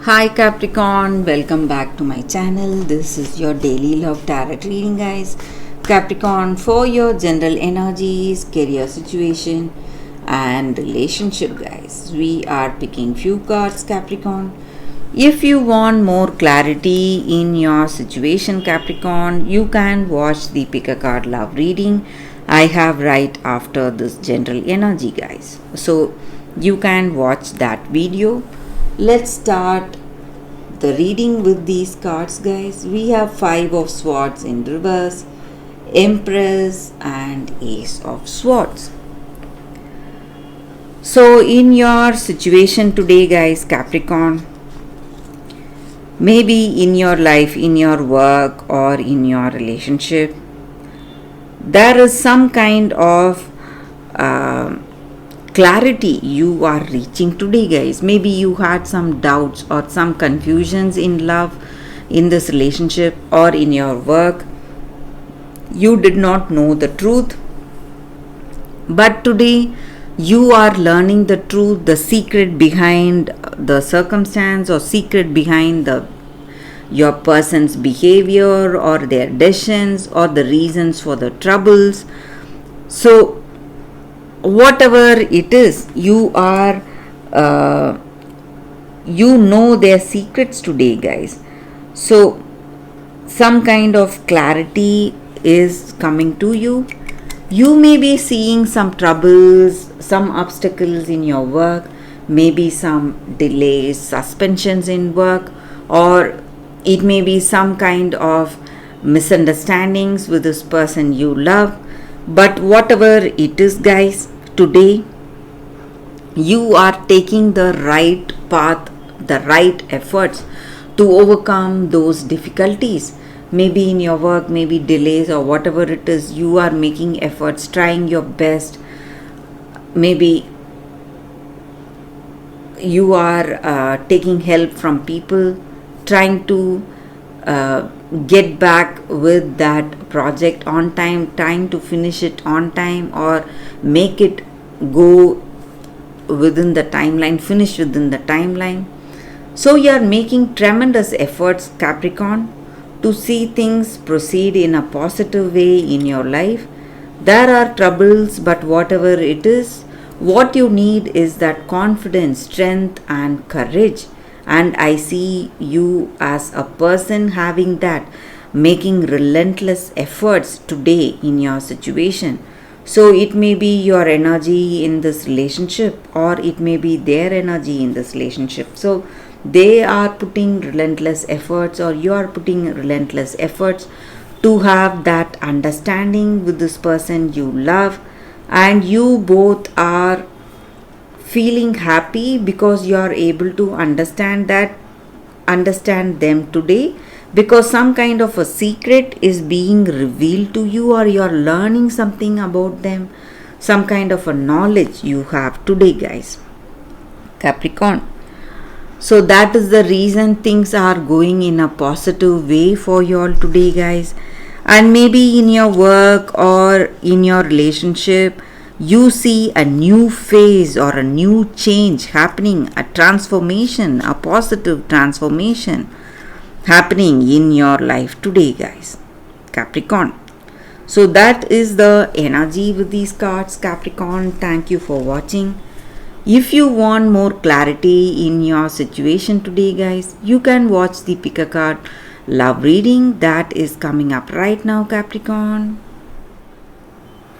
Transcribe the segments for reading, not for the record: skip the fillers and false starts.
Hi Capricorn, welcome back to my channel. This is your daily love tarot reading, guys. Capricorn, for your general energies, career situation, and relationship, guys. We are picking few cards, Capricorn. If you want more clarity in your situation, Capricorn, you can watch the pick a card love reading I have right after this general energy, guys. So you can watch that video. Let's start the reading with these cards, guys. We have Five of Swords in reverse, Empress, and Ace of Swords. So in your situation today, guys, Capricorn, maybe in your life, in your work, or in your relationship, there is some kind of clarity you are reaching today, guys. Maybe you had some doubts or some confusions in love, in this relationship, or in your work. You did not know the truth, but today you are learning the truth, the secret behind the circumstance, or secret behind your person's behavior or their decisions or the reasons for the troubles. So whatever it is, you are you know their secrets today, guys. So some kind of clarity is coming to you. You may be seeing some troubles, some obstacles in your work, maybe some delays, suspensions in work, or it may be some kind of misunderstandings with this person you love. But whatever it is, guys, today you are taking the right path, the right efforts to overcome those difficulties. Maybe in your work, maybe delays or whatever it is, you are making efforts, trying your best. Maybe you are taking help from people, trying to get back with that project on time, trying to finish it on time, or make it go within the timeline, finish within the timeline. So you are making tremendous efforts, Capricorn, to see things proceed in a positive way in your life. There are troubles, but whatever it is, what you need is that confidence, strength, and courage. And I see you as a person having that, making relentless efforts today in your situation. So it may be your energy in this relationship, or it may be their energy in this relationship. So they are putting relentless efforts, or you are putting relentless efforts to have that understanding with this person you love, and you both are feeling happy because you are able to understand them today, because some kind of a secret is being revealed to you, or you are learning something about them, some kind of a knowledge you have today, guys, Capricorn. So that is the reason things are going in a positive way for you all today, guys. And maybe in your work or in your relationship, you see a new phase or a new change happening, a transformation, a positive transformation happening in your life today, guys, Capricorn. So that is the energy with these cards, Capricorn. Thank you for watching. If you want more clarity in your situation today, guys, you can watch the pick a card love reading that is coming up right now, Capricorn.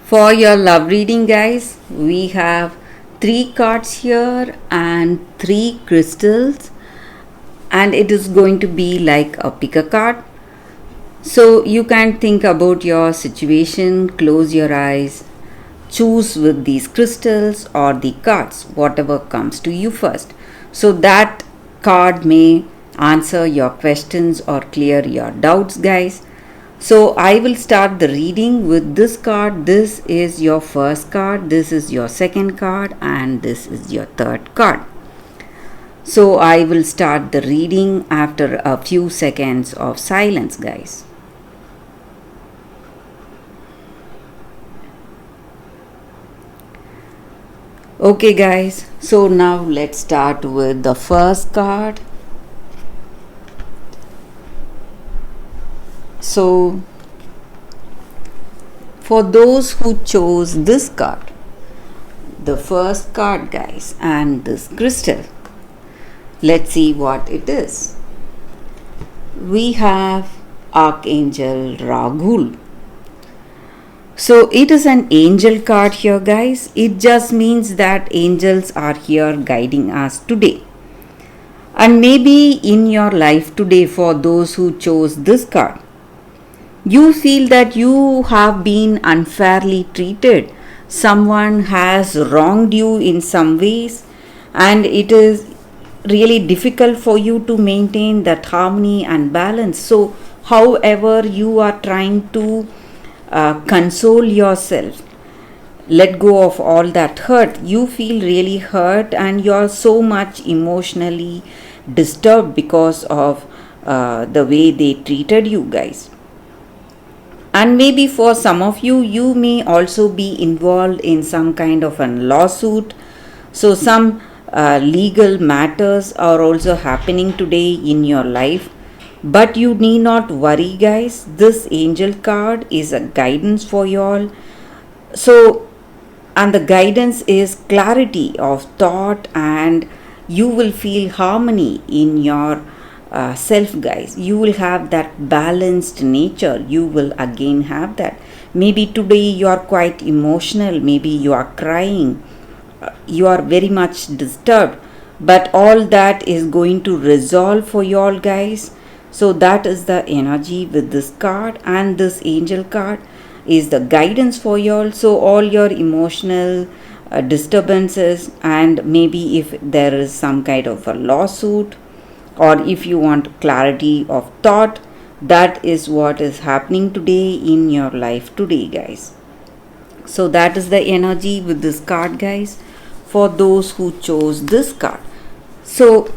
For your love reading, guys, we have 3 cards here and 3 crystals, and it is going to be like a pick a card. So you can think about your situation, close your eyes, choose with these crystals or the cards, whatever comes to you first. So that card may answer your questions or clear your doubts, guys. So I will start the reading with this card. This is your first card, this is your second card, and this is your third card. So I will start the reading after a few seconds of silence, guys. Okay, guys, so now let's start with the first card. So for those who chose this card, the first card, guys, and this crystal, let's see what it is. We have Archangel Rahul. So it is an angel card here, guys. It just means that angels are here guiding us today. And maybe in your life today, for those who chose this card, you feel that you have been unfairly treated. Someone has wronged you in some ways, and it is really difficult for you to maintain that harmony and balance. So, however, you are trying to console yourself, let go of all that hurt. You feel really hurt, and you're so much emotionally disturbed because of the way they treated you, guys. And maybe for some of you, you may also be involved in some kind of a lawsuit. So some legal matters are also happening today in your life. But you need not worry, guys. This angel card is a guidance for you all. So, and the guidance is clarity of thought, and you will feel harmony in your self, guys. You will have that balanced nature. You will again have that. Maybe today you are quite emotional. Maybe you are crying. You are very much disturbed. But all that is going to resolve for you all, guys. So that is the energy with this card, and this angel card is the guidance for you all. So all your emotional disturbances, and maybe if there is some kind of a lawsuit, or if you want clarity of thought, that is what is happening today in your life today, guys. So that is the energy with this card, guys, for those who chose this card. So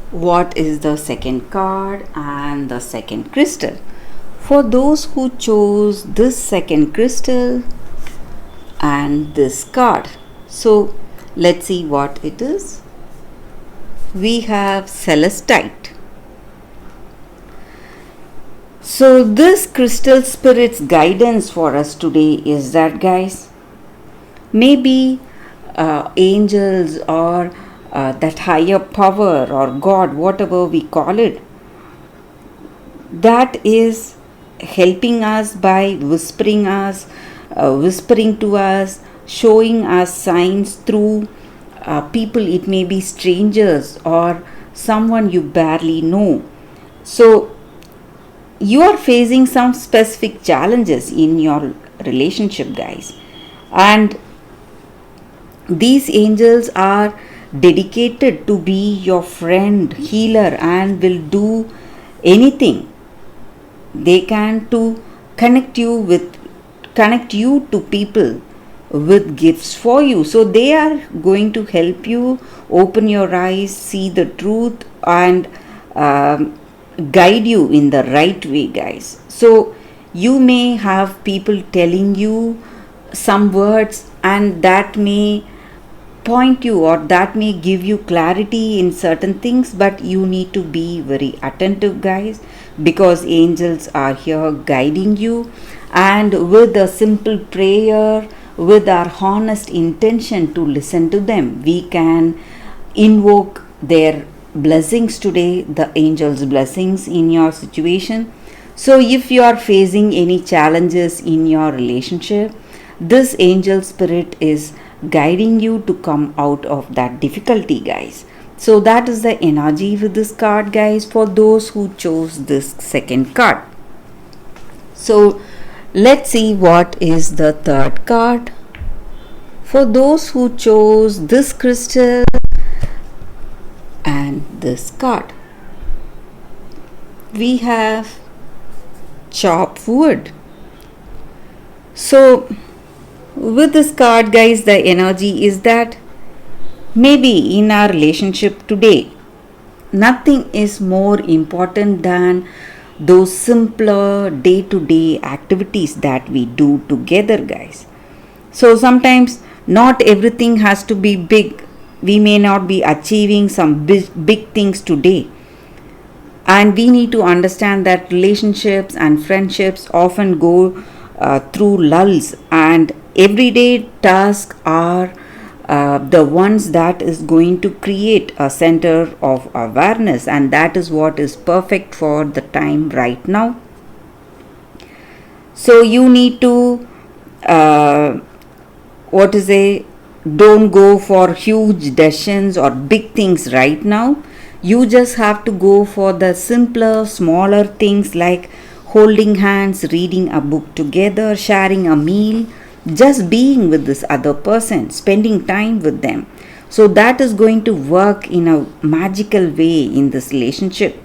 what is the second card and the second crystal? For those who chose this second crystal and this card, so let's see what it is. We have Celestite. So this crystal spirit's guidance for us today is that, guys, maybe angels or that higher power or God, whatever we call it, that is helping us by whispering to us, showing us signs through people. It may be strangers or someone you barely know. So you are facing some specific challenges in your relationship, guys, and these angels are dedicated to be your friend, healer, and will do anything they can to connect you to people with gifts for you. So they are going to help you open your eyes, see the truth, and guide you in the right way, guys. So you may have people telling you some words, and that may point you, or that may give you clarity in certain things, but you need to be very attentive, guys, because angels are here guiding you. And with a simple prayer, with our honest intention to listen to them, we can invoke their blessings today, the angels' blessings in your situation. So if you are facing any challenges in your relationship, this angel spirit is guiding you to come out of that difficulty, guys. So that is the energy with this card, guys, for those who chose this second card. So let's see what is the third card. For those who chose this crystal and this card, we have chop wood. So with this card, guys, the energy is that maybe in our relationship today, nothing is more important than those simpler day-to-day activities that we do together, guys. So sometimes not everything has to be big. We may not be achieving some big things today. And we need to understand that relationships and friendships often go through lulls, and everyday tasks are the ones that is going to create a center of awareness, and that is what is perfect for the time right now. So you need to uh, what to say, don't go for huge decisions or big things right now. You just have to go for the simpler, smaller things like holding hands, reading a book together, sharing a meal, just being with this other person, spending time with them. So that is going to work in a magical way in this relationship.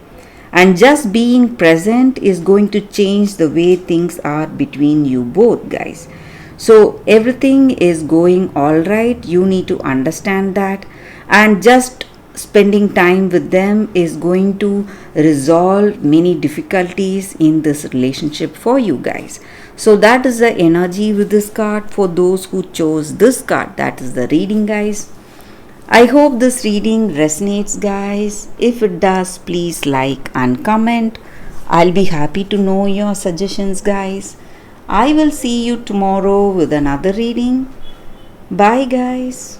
And just being present is going to change the way things are between you both, guys. So everything is going all right. You need to understand that, and just spending time with them is going to resolve many difficulties in this relationship for you guys. So that is the energy with this card for those who chose this card. That is the reading, guys. I hope this reading resonates, guys. If it does, please like and comment. I'll be happy to know your suggestions, guys. I will see you tomorrow with another reading. Bye, guys.